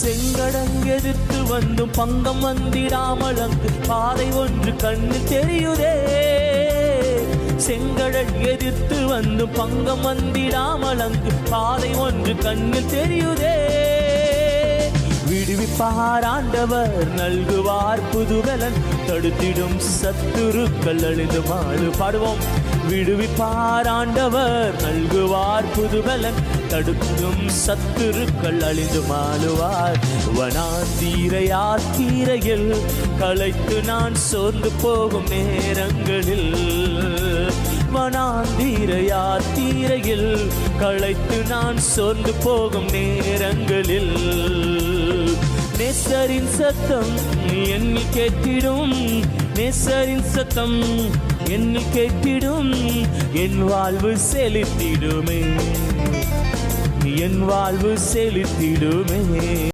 செங்கடல் எதிர்த்து வந்தும் பங்கம் வந்திடாமல் அங்கு பாதை ஒன்று கண்ணு தெரியுதே. செங்கடல் எதிர்த்து வந்தும் பங்கம் வந்திடாமல் அங்கு பாதை ஒன்று கண்ணு தெரியுதே. விடுவிப்பார் ஆண்டவர் நல்குவார் புதுபலன் தடுத்திடும் சத்துருக்கள் அழிந்து மாறு. பாடுவோம். விடுவிப்பார் ஆண்டவர் நல்குவார் புதுபலன் தடுத்திடும் சத்துருக்கள் அழிந்து மாறுவார். வனாந்தீரையில் களைத்து நான் சோர்ந்து போகும் நேரங்களில், வனாந்தீரையில் களைத்து நான் சோர்ந்து போகும் நேரங்களில் நேசரின் சத்தம் என்னில் கேட்டிடும். நேசரின் சத்தம் என்னில் கேட்டிடும். என் வாழ்வு செழித்திடுமே, என் வாழ்வு செழித்திடுமே.